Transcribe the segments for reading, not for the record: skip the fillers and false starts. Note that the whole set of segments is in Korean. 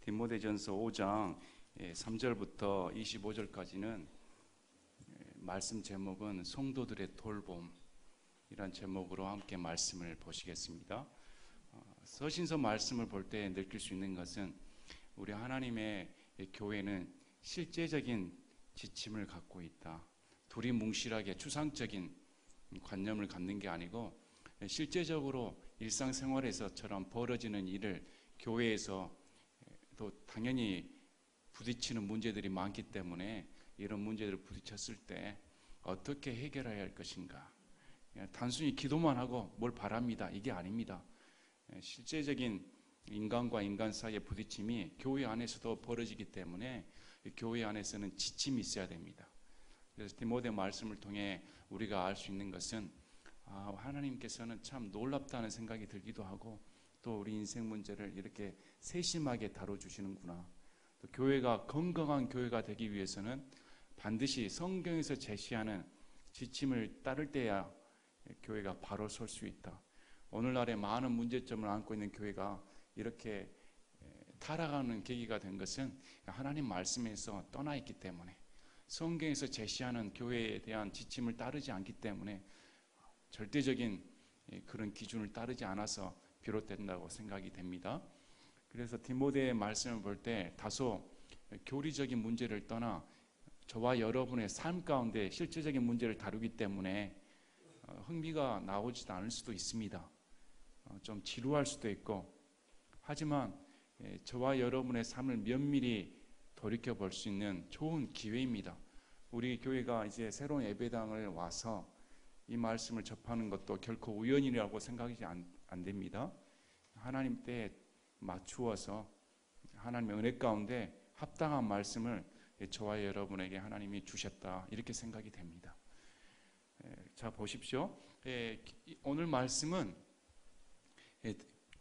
디모데전서 5장 3절부터 25절까지는 말씀 제목은 성도들의 돌봄이란 제목으로 함께 말씀을 보시겠습니다. 서신서 말씀을 볼 때 느낄 수 있는 것은 우리 하나님의 교회는 실제적인 지침을 갖고 있다. 둘이 뭉실하게 추상적인 관념을 갖는 게 아니고 실제적으로 일상생활에서처럼 벌어지는 일을 교회에서 또 당연히 부딪히는 문제들이 많기 때문에 이런 문제들을 부딪혔을 때 어떻게 해결해야 할 것인가. 단순히 기도만 하고 뭘 바랍니다. 이게 아닙니다. 실제적인 인간과 인간 사이의 부딪힘이 교회 안에서도 벌어지기 때문에 교회 안에서는 지침이 있어야 됩니다. 그래서 디모데 말씀을 통해 우리가 알 수 있는 것은 하나님께서는 참 놀랍다는 생각이 들기도 하고 또 우리 인생 문제를 이렇게 세심하게 다뤄주시는구나. 또 교회가 건강한 교회가 되기 위해서는 반드시 성경에서 제시하는 지침을 따를 때야 교회가 바로 설 수 있다. 오늘날에 많은 문제점을 안고 있는 교회가 이렇게 타락하는 계기가 된 것은 하나님 말씀에서 떠나 있기 때문에 성경에서 제시하는 교회에 대한 지침을 따르지 않기 때문에 절대적인 그런 기준을 따르지 않아서 비롯된다고 생각이 됩니다. 그래서 디모데의 말씀을 볼 때 다소 교리적인 문제를 떠나 저와 여러분의 삶 가운데 실제적인 문제를 다루기 때문에 흥미가 나오지도 않을 수도 있습니다. 좀 지루할 수도 있고, 하지만 저와 여러분의 삶을 면밀히 돌이켜볼 수 있는 좋은 기회입니다. 우리 교회가 이제 새로운 예배당을 와서 이 말씀을 접하는 것도 결코 우연이라고 생각이 안 됩니다. 하나님 때에 맞추어서 하나님의 은혜 가운데 합당한 말씀을 저와 여러분에게 하나님이 주셨다, 이렇게 생각이 됩니다. 자, 보십시오. 오늘 말씀은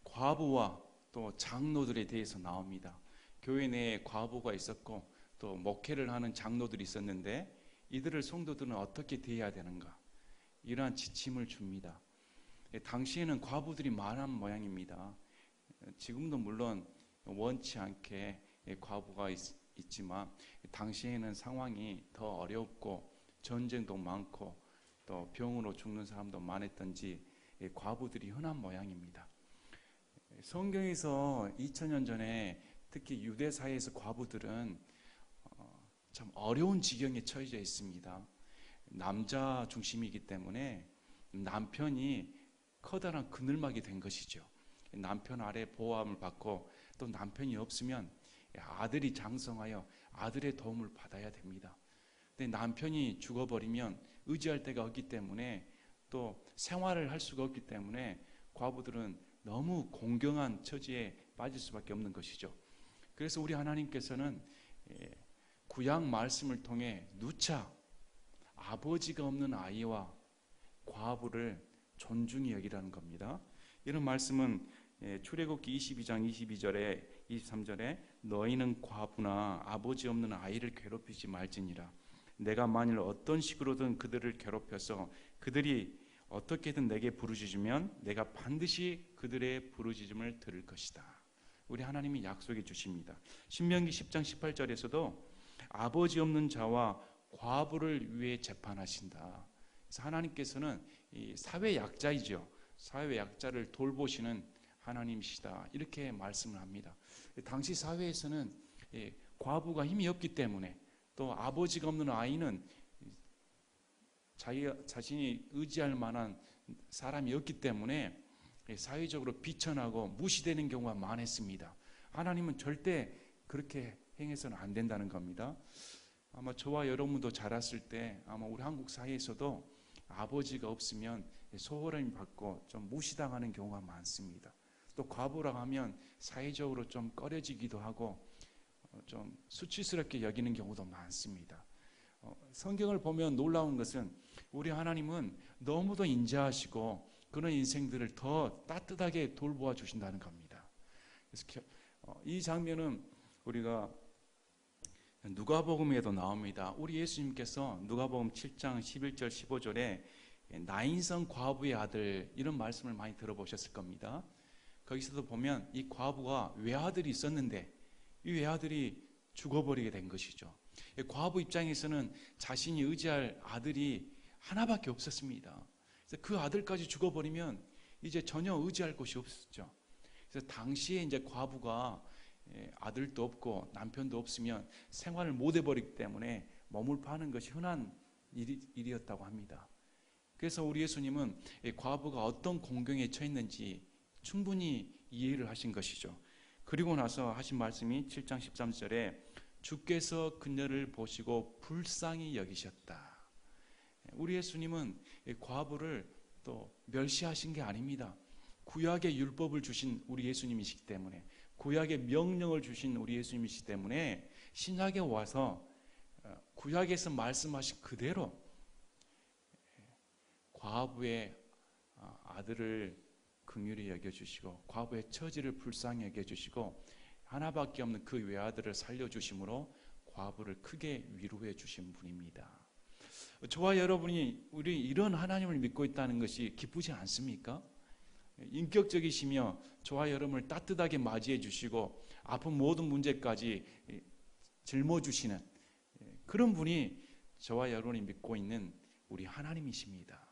과부와 또 장로들에 대해서 나옵니다. 교회 내에 과부가 있었고 또 목회를 하는 장로들이 있었는데 이들을 성도들은 어떻게 대해야 되는가, 이러한 지침을 줍니다. 당시에는 과부들이 많은 모양입니다. 지금도 물론 원치 않게 과부가 있지만 당시에는 상황이 더 어렵고 전쟁도 많고 또 병으로 죽는 사람도 많았던지 과부들이 흔한 모양입니다. 성경에서 2000년 전에 특히 유대 사회에서 과부들은 참 어려운 지경에 처해져 있습니다. 남자 중심이기 때문에 남편이 커다란 그늘막이 된 것이죠. 남편 아래 보호함을 받고 또 남편이 없으면 아들이 장성하여 아들의 도움을 받아야 됩니다. 근데 남편이 죽어버리면 의지할 데가 없기 때문에 또 생활을 할 수가 없기 때문에 과부들은 너무 공경한 처지에 빠질 수밖에 없는 것이죠. 그래서 우리 하나님께서는 구약 말씀을 통해 누차 아버지가 없는 아이와 과부를 존중히 여기라는 겁니다. 이런 말씀은 출애굽기 22장 22절에 23절에 너희는 과부나 아버지 없는 아이를 괴롭히지 말지니라. 내가 만일 어떤 식으로든 그들을 괴롭혀서 그들이 어떻게든 내게 부르짖으면 내가 반드시 그들의 부르짖음을 들을 것이다. 우리 하나님이 약속해 주십니다. 신명기 10장 18절에서도 아버지 없는 자와 과부를 위해 재판하신다. 그래서 하나님께서는 이 사회 약자이죠. 사회 약자를 돌보시는 하나님이시다, 이렇게 말씀을 합니다. 당시 사회에서는 과부가 힘이 없기 때문에 또 아버지가 없는 아이는 자신이 의지할 만한 사람이 없기 때문에 사회적으로 비천하고 무시되는 경우가 많았습니다. 하나님은 절대 그렇게 행해서는 안 된다는 겁니다. 아마 저와 여러분도 자랐을 때 아마 우리 한국 사회에서도 아버지가 없으면 소홀함을 받고 좀 무시당하는 경우가 많습니다. 또 과부라고 하면 사회적으로 좀 꺼려지기도 하고 좀 수치스럽게 여기는 경우도 많습니다. 성경을 보면 놀라운 것은 우리 하나님은 너무도 인자하시고 그런 인생들을 더 따뜻하게 돌보아 주신다는 겁니다. 그래서 이 장면은 우리가 누가복음에도 나옵니다. 우리 예수님께서 누가복음 7장 11절 15절에 나인성 과부의 아들, 이런 말씀을 많이 들어보셨을 겁니다. 거기서도 보면 이 과부가 외아들이 있었는데 이 외아들이 죽어버리게 된 것이죠. 과부 입장에서는 자신이 의지할 아들이 하나밖에 없었습니다. 그래서 그 아들까지 죽어버리면 이제 전혀 의지할 곳이 없었죠. 그래서 당시에 이제 과부가 아들도 없고 남편도 없으면 생활을 못 해버리기 때문에 몸을 파는 것이 흔한 일이었다고 합니다. 그래서 우리 예수님은 과부가 어떤 공경에 처했는지 충분히 이해를 하신 것이죠. 그리고 나서 하신 말씀이 7장 13절에 주께서 그녀를 보시고 불쌍히 여기셨다. 우리 예수님은 과부를 또 멸시하신 게 아닙니다. 구약의 율법을 주신 우리 예수님이시기 때문에, 구약의 명령을 주신 우리 예수님이시기 때문에 신약에 와서 구약에서 말씀하신 그대로 과부의 아들을 긍휼히 여겨주시고 과부의 처지를 불쌍히 여겨주시고 하나밖에 없는 그 외아들을 살려주심으로 과부를 크게 위로해 주신 분입니다. 저와 여러분이 우리 이런 하나님을 믿고 있다는 것이 기쁘지 않습니까? 인격적이시며 저와 여러분을 따뜻하게 맞이해 주시고 아픈 모든 문제까지 짊어주시는 그런 분이 저와 여러분이 믿고 있는 우리 하나님이십니다.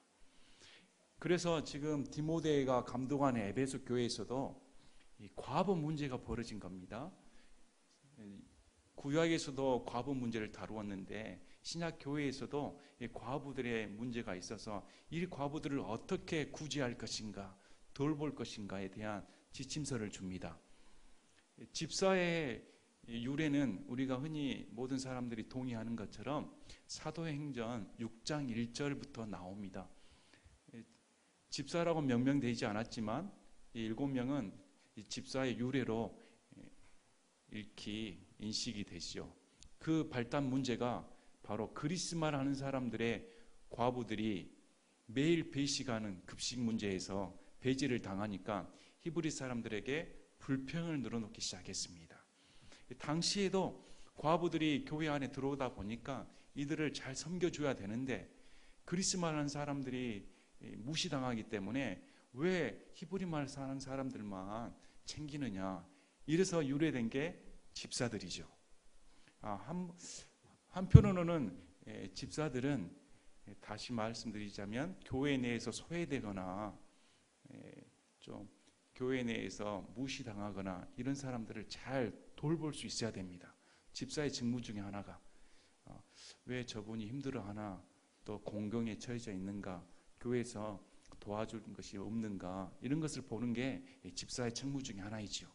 그래서 지금 디모데가 감독하는 에베소 교회에서도 이 과부 문제가 벌어진 겁니다. 구약에서도 과부 문제를 다루었는데 신약 교회에서도 이 과부들의 문제가 있어서 이 과부들을 어떻게 구제할 것인가, 돌볼 것인가에 대한 지침서를 줍니다. 집사의 유래는 우리가 흔히 모든 사람들이 동의하는 것처럼 사도행전 6장 1절부터 나옵니다. 집사라고 명명되지 않았지만 이 7명은 이 집사의 유래로 읽히 인식이 되죠. 그 발단 문제가 바로 그리스말 하는 사람들의 과부들이 매일 배식하는 급식 문제에서 배제를 당하니까 히브리 사람들에게 불평을 늘어놓기 시작했습니다. 당시에도 과부들이 교회 안에 들어오다 보니까 이들을 잘 섬겨줘야 되는데 그리스말 하는 사람들이 무시당하기 때문에 왜 히브리말 사는 사람들만 챙기느냐, 이래서 유래된 게 집사들이죠. 한편으로는 집사들은 다시 말씀드리자면 교회 내에서 소외되거나 좀 교회 내에서 무시당하거나 이런 사람들을 잘 돌볼 수 있어야 됩니다. 집사의 직무 중에 하나가 왜 저분이 힘들어하나, 또 공경에 처해져 있는가, 교회에서 도와줄 것이 없는가, 이런 것을 보는 게 집사의 책무 중에 하나이죠.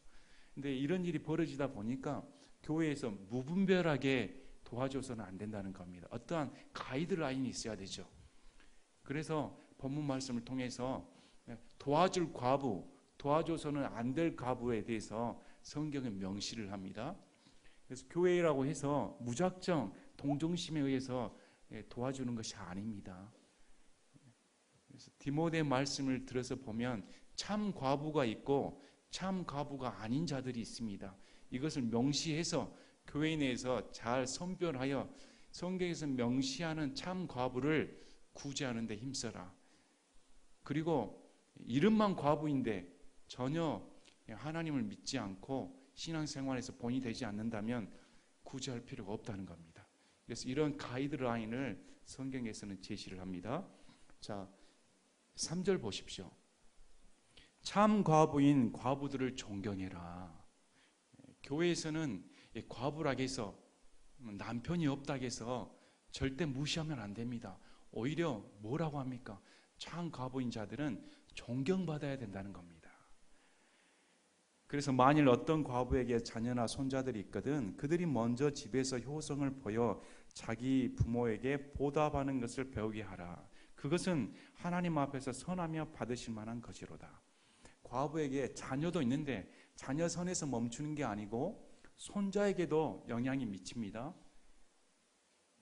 근데 이런 일이 벌어지다 보니까 교회에서 무분별하게 도와줘서는 안 된다는 겁니다. 어떠한 가이드라인이 있어야 되죠. 그래서 본문 말씀을 통해서 도와줄 과부, 도와줘서는 안 될 과부에 대해서 성경은 명시를 합니다. 그래서 교회라고 해서 무작정 동정심에 의해서 도와주는 것이 아닙니다. 그래서 디모데 말씀을 들어서 보면 참 과부가 있고 참 과부가 아닌 자들이 있습니다. 이것을 명시해서 교회 내에서 잘 선별하여 성경에서 명시하는 참 과부를 구제하는 데 힘써라. 그리고 이름만 과부인데 전혀 하나님을 믿지 않고 신앙생활에서 본이 되지 않는다면 구제할 필요가 없다는 겁니다. 그래서 이런 가이드라인을 성경에서는 제시를 합니다. 자, 3절 보십시오. 참 과부인 과부들을 존경해라. 교회에서는 과부라고 해서 남편이 없다고 해서 절대 무시하면 안 됩니다. 오히려 뭐라고 합니까? 참 과부인 자들은 존경받아야 된다는 겁니다. 그래서 만일 어떤 과부에게 자녀나 손자들이 있거든 그들이 먼저 집에서 효성을 보여 자기 부모에게 보답하는 것을 배우게 하라. 그것은 하나님 앞에서 선하며 받으실 만한 것이로다. 과부에게 자녀도 있는데 자녀 선에서 멈추는 게 아니고 손자에게도 영향이 미칩니다.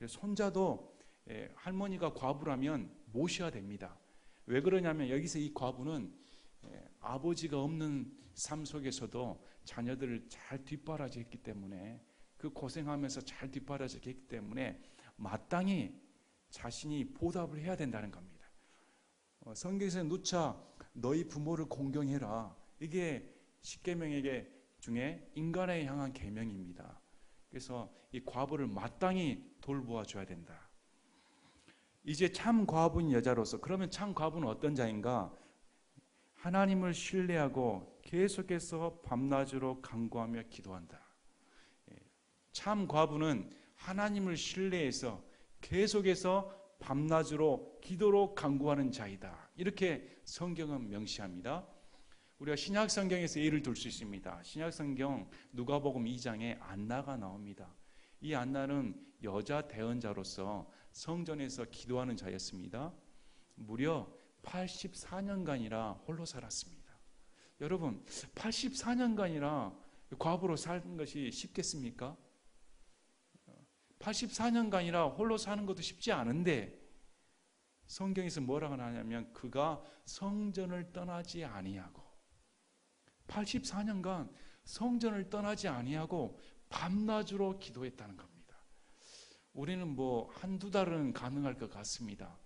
손자도 할머니가 과부라면 모셔야 됩니다. 왜 그러냐면 여기서 이 과부는 아버지가 없는 삶 속에서도 자녀들을 잘 뒷바라지했기 때문에, 그 고생하면서 잘 뒷바라지했기 때문에 마땅히 자신이 보답을 해야 된다는 겁니다. 성경에서 누차 너희 부모를 공경해라. 이게 십계명에게 중에 인간에 향한 계명입니다. 그래서 이 과부를 마땅히 돌보아 줘야 된다. 이제 참 과부인 여자로서, 그러면 참 과부는 어떤 자인가? 하나님을 신뢰하고 계속해서 밤낮으로 간구하며 기도한다. 참 과부는 하나님을 신뢰해서 계속해서 밤낮으로 기도로 간구하는 자이다. 이렇게 성경은 명시합니다. 우리가 신약 성경에서 예를 들 수 있습니다. 신약 성경 누가복음 2장에 안나가 나옵니다. 이 안나는 여자 대언자로서 성전에서 기도하는 자였습니다. 무려 84년간이나 홀로 살았습니다. 여러분, 84년간이나 과부로 사는 것이 쉽겠습니까? 84년간이나 홀로 사는 것도 쉽지 않은데 성경에서 뭐라고 하냐면 그가 성전을 떠나지 아니하고 84년간 성전을 떠나지 아니하고 밤낮으로 기도했다는 겁니다. 우리는 뭐 한두 달은 가능할 것 같습니다.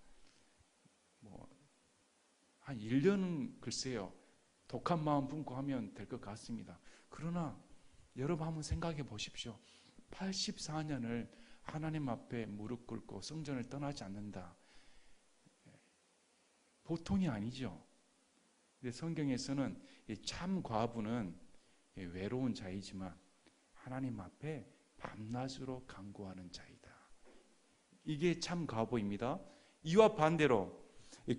한 1년은 글쎄요, 독한 마음 품고 하면 될 것 같습니다. 그러나 여러분 한번 생각해 보십시오. 84년을 하나님 앞에 무릎 꿇고 성전을 떠나지 않는다. 보통이 아니죠. 근데 성경에서는 참 과부는 외로운 자이지만 하나님 앞에 밤낮으로 간구하는 자이다. 이게 참 과부입니다. 이와 반대로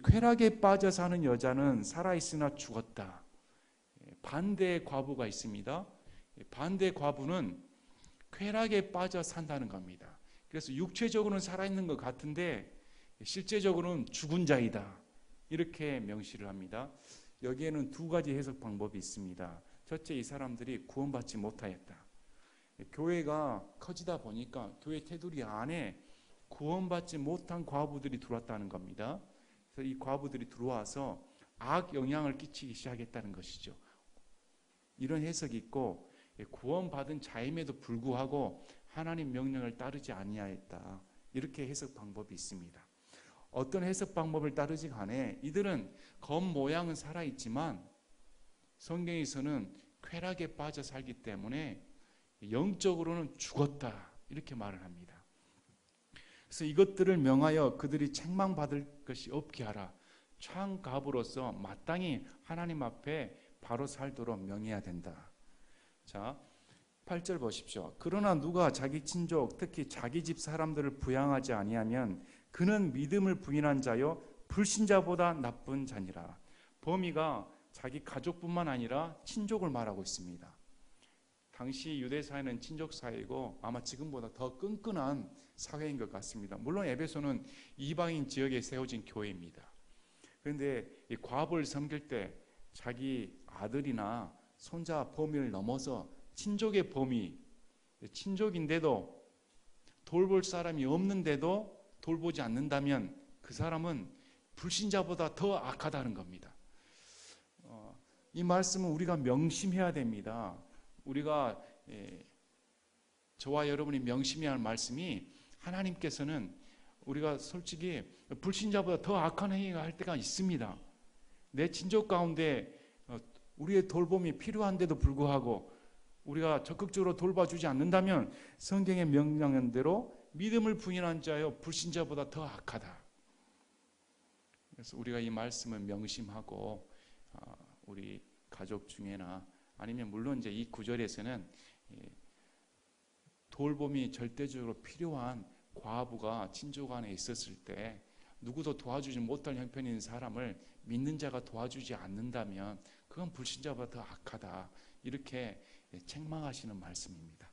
쾌락에 빠져 사는 여자는 살아있으나 죽었다. 반대의 과부가 있습니다. 반대 과부는 쾌락에 빠져 산다는 겁니다. 그래서 육체적으로는 살아있는 것 같은데 실제적으로는 죽은 자이다. 이렇게 명시를 합니다. 여기에는 두 가지 해석 방법이 있습니다. 첫째, 이 사람들이 구원받지 못하였다. 교회가 커지다 보니까 교회 테두리 안에 구원받지 못한 과부들이 들어왔다는 겁니다. 그래서 이 과부들이 들어와서 악 영향을 끼치기 시작했다는 것이죠. 이런 해석이 있고, 구원받은 자임에도 불구하고 하나님 명령을 따르지 아니하였다. 이렇게 해석 방법이 있습니다. 어떤 해석 방법을 따르지 간에 이들은 겉모양은 살아있지만 성경에서는 쾌락에 빠져 살기 때문에 영적으로는 죽었다. 이렇게 말을 합니다. 그래서 이것들을 명하여 그들이 책망받을 것이 없게 하라. 참 과부로서 마땅히 하나님 앞에 바로 살도록 명해야 된다. 자, 8절 보십시오. 그러나 누가 자기 친족 특히 자기 집 사람들을 부양하지 아니하면 그는 믿음을 부인한 자요 불신자보다 나쁜 자니라. 범위가 자기 가족뿐만 아니라 친족을 말하고 있습니다. 당시 유대 사회는 친족 사회이고 아마 지금보다 더 끈끈한 사회인 것 같습니다. 물론 에베소는 이방인 지역에 세워진 교회입니다. 그런데 이 과부를 섬길 때 자기 아들이나 손자 범위를 넘어서 친족의 범위, 친족인데도 돌볼 사람이 없는데도 돌보지 않는다면 그 사람은 불신자보다 더 악하다는 겁니다. 이 말씀은 우리가 명심해야 됩니다. 우리가 저와 여러분이 명심해야 할 말씀이 하나님께서는 우리가 솔직히 불신자보다 더 악한 행위가 할 때가 있습니다. 내 친족 가운데 우리의 돌봄이 필요한데도 불구하고 우리가 적극적으로 돌봐주지 않는다면 성경의 명령한 대로 믿음을 부인한 자여 불신자보다 더 악하다. 그래서 우리가 이 말씀을 명심하고 우리 가족 중에나 아니면 물론 이제 이 구절에서는 돌봄이 절대적으로 필요한 과부가 친족 안에 있었을 때 누구도 도와주지 못할 형편인 사람을 믿는 자가 도와주지 않는다면 그건 불신자보다 더 악하다. 이렇게 책망하시는 말씀입니다.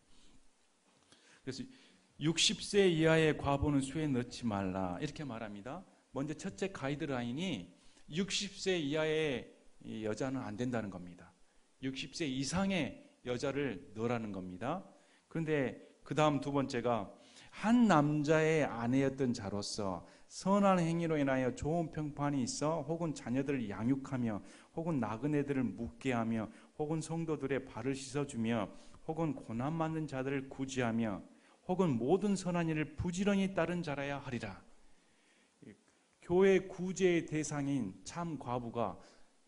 그래서 60세 이하의 과부는 수에 넣지 말라 이렇게 말합니다. 먼저 첫째 가이드라인이 60세 이하의 여자는 안 된다는 겁니다. 60세 이상의 여자를 넣으라는 겁니다. 그런데 그 다음 두 번째가 한 남자의 아내였던 자로서 선한 행위로 인하여 좋은 평판이 있어 혹은 자녀들을 양육하며 혹은 나그네들을 묵게 하며 혹은 성도들의 발을 씻어주며 혹은 고난받는 자들을 구제하며 혹은 모든 선한 일을 부지런히 따른 자라야 하리라. 교회 구제의 대상인 참 과부가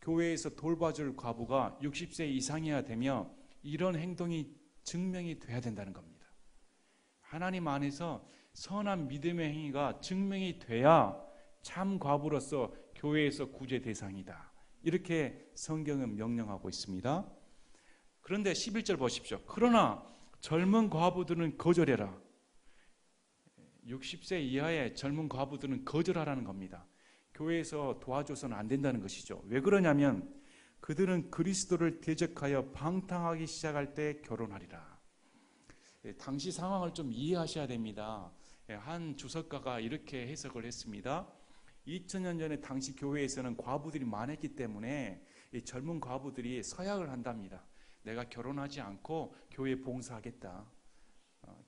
교회에서 돌봐줄 과부가 60세 이상이어야 되며 이런 행동이 증명이 돼야 된다는 겁니다. 하나님 안에서 선한 믿음의 행위가 증명이 돼야 참 과부로서 교회에서 구제 대상이다. 이렇게 성경은 명령하고 있습니다. 그런데 11절 보십시오. 그러나 젊은 과부들은 거절해라. 60세 이하의 젊은 과부들은 거절하라는 겁니다. 교회에서 도와줘서는 안 된다는 것이죠. 왜 그러냐면 그들은 그리스도를 대적하여 방탕하기 시작할 때 결혼하리라. 당시 상황을 좀 이해하셔야 됩니다. 한 주석가가 이렇게 해석을 했습니다. 2000년 전에 당시 교회에서는 과부들이 많았기 때문에 이 젊은 과부들이 서약을 한답니다. 내가 결혼하지 않고 교회에 봉사하겠다.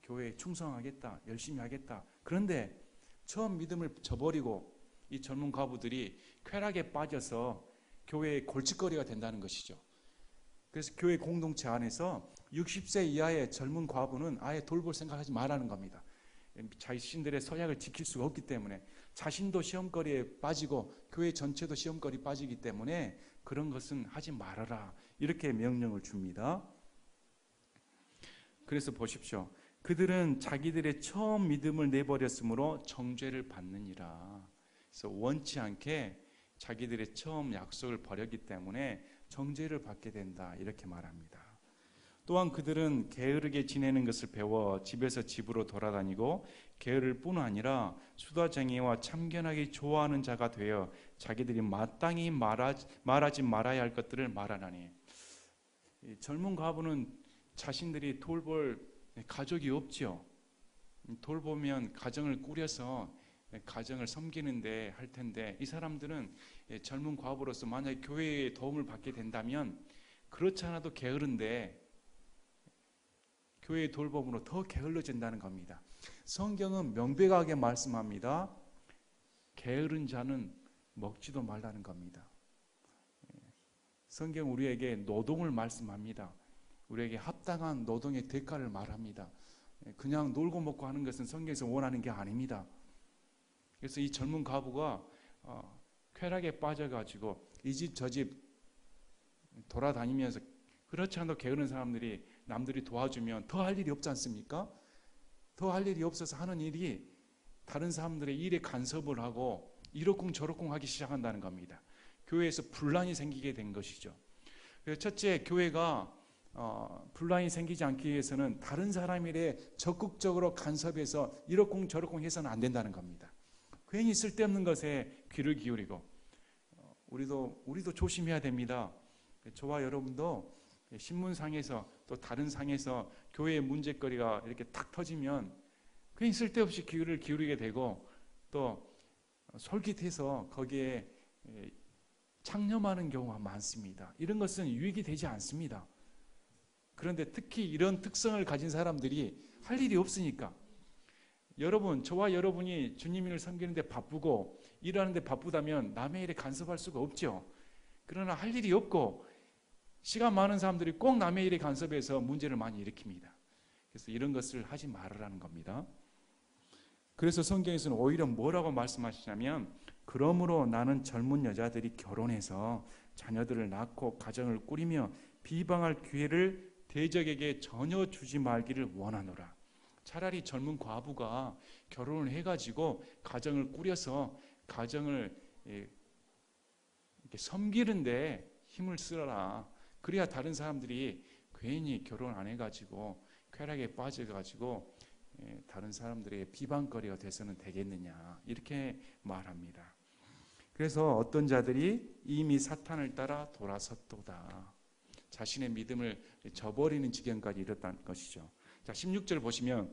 교회에 충성하겠다. 열심히 하겠다. 그런데 처음 믿음을 저버리고 이 젊은 과부들이 쾌락에 빠져서 교회의 골칫거리가 된다는 것이죠. 그래서 교회 공동체 안에서 60세 이하의 젊은 과부는 아예 돌볼 생각하지 말라는 겁니다. 자신들의 서약을 지킬 수가 없기 때문에 자신도 시험거리에 빠지고 교회 전체도 시험거리 빠지기 때문에 그런 것은 하지 말아라. 이렇게 명령을 줍니다. 그래서 보십시오. 그들은 자기들의 처음 믿음을 내버렸으므로 정죄를 받느니라. 그래서 원치 않게 자기들의 처음 약속을 버렸기 때문에 정죄를 받게 된다. 이렇게 말합니다. 또한 그들은 게으르게 지내는 것을 배워 집에서 집으로 돌아다니고 게으를 뿐 아니라 수다쟁이와 참견하기 좋아하는 자가 되어 자기들이 마땅히 말하지 말아야 할 것들을 말하나니. 젊은 과부는 자신들이 돌볼 가족이 없죠. 돌보면 가정을 꾸려서 가정을 섬기는데 할 텐데 이 사람들은 젊은 과부로서 만약에 교회의 도움을 받게 된다면 그렇지 않아도 게으른데 교회의 돌봄으로 더 게을러진다는 겁니다. 성경은 명백하게 말씀합니다. 게으른 자는 먹지도 말라는 겁니다. 성경 우리에게 노동을 말씀합니다. 우리에게 합당한 노동의 대가를 말합니다. 그냥 놀고 먹고 하는 것은 성경에서 원하는 게 아닙니다. 그래서 이 젊은 과부가 쾌락에 빠져가지고 이 집 저 집 돌아다니면서 그렇지 않아도 게으른 사람들이 남들이 도와주면 더 할 일이 없지 않습니까? 더 할 일이 없어서 하는 일이 다른 사람들의 일에 간섭을 하고 이러쿵 저러쿵 하기 시작한다는 겁니다. 교회에서 분란이 생기게 된 것이죠. 그래서 첫째, 교회가 분란이 생기지 않기 위해서는 다른 사람 일에 적극적으로 간섭해서 이러쿵 저러쿵 해서는 안 된다는 겁니다. 괜히 쓸데없는 것에 귀를 기울이고 우리도 조심해야 됩니다. 저와 여러분도 신문상에서 또 다른 상에서 교회의 문제거리가 이렇게 탁 터지면 괜히 쓸데없이 귀를 기울이게 되고 또 솔깃해서 거기에 창념하는 경우가 많습니다. 이런 것은 유익이 되지 않습니다. 그런데 특히 이런 특성을 가진 사람들이 할 일이 없으니까 여러분, 저와 여러분이 주님을 섬기는데 바쁘고 일하는데 바쁘다면 남의 일에 간섭할 수가 없죠. 그러나 할 일이 없고 시간 많은 사람들이 꼭 남의 일에 간섭해서 문제를 많이 일으킵니다. 그래서 이런 것을 하지 말으라는 겁니다. 그래서 성경에서는 오히려 뭐라고 말씀하시냐면 그러므로 나는 젊은 여자들이 결혼해서 자녀들을 낳고 가정을 꾸리며 비방할 기회를 대적에게 전혀 주지 말기를 원하노라. 차라리 젊은 과부가 결혼을 해가지고 가정을 꾸려서 가정을 이렇게 섬기는데 힘을 쓰라. 그래야 다른 사람들이 괜히 결혼 안 해가지고 쾌락에 빠져가지고 다른 사람들의 비방거리가 돼서는 되겠느냐 이렇게 말합니다. 그래서 어떤 자들이 이미 사탄을 따라 돌아섰도다. 자신의 믿음을 저버리는 지경까지 이르렀다는 것이죠. 자, 16절 보시면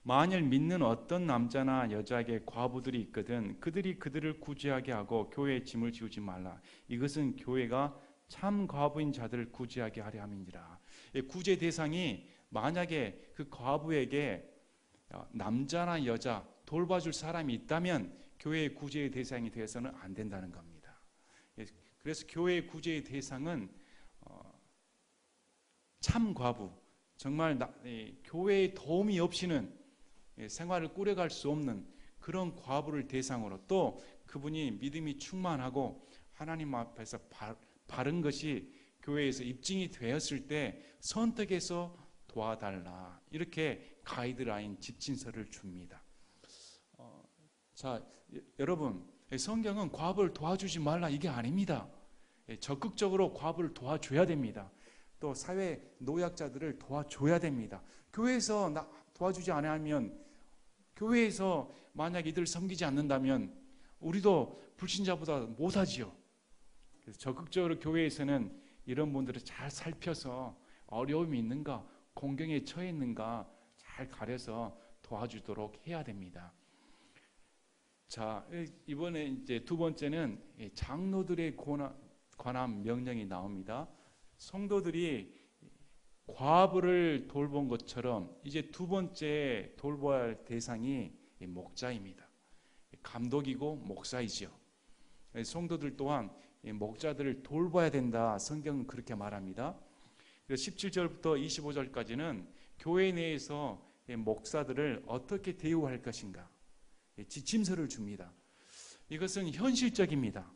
만일 믿는 어떤 남자나 여자에게 과부들이 있거든 그들이 그들을 구제하게 하고 교회에 짐을 지우지 말라. 이것은 교회가 참 과부인 자들을 구제하게 하려 함이니라. 구제 대상이 만약에 그 과부에게 남자나 여자 돌봐줄 사람이 있다면 교회의 구제의 대상이 되어서는 안 된다는 겁니다. 그래서 교회의 구제의 대상은 참 과부, 정말 교회의 도움이 없이는 생활을 꾸려갈 수 없는 그런 과부를 대상으로 또 그분이 믿음이 충만하고 하나님 앞에서 바른 것이 교회에서 입증이 되었을 때 선택해서 도와달라. 이렇게 가이드라인 지침서를 줍니다. 자, 여러분, 성경은 과부를 도와주지 말라 이게 아닙니다. 적극적으로 과부를 도와줘야 됩니다. 또 사회 노약자들을 도와줘야 됩니다. 교회에서 도와주지 않으면, 교회에서 만약 이들을 섬기지 않는다면 우리도 불신자보다 못하지요. 그래서 적극적으로 교회에서는 이런 분들을 잘 살펴서 어려움이 있는가, 공경에 처해 있는가 잘 가려서 도와주도록 해야 됩니다. 자, 이번에 이제 두 번째는 장로들에 관한 명령이 나옵니다. 성도들이 과부를 돌본 것처럼 이제 두 번째 돌봐야 할 대상이 목자입니다. 감독이고 목사이죠. 성도들 또한 목자들을 돌봐야 된다. 성경은 그렇게 말합니다. 17절부터 25절까지는 교회 내에서 목사들을 어떻게 대우할 것인가 지침서를 줍니다. 이것은 현실적입니다.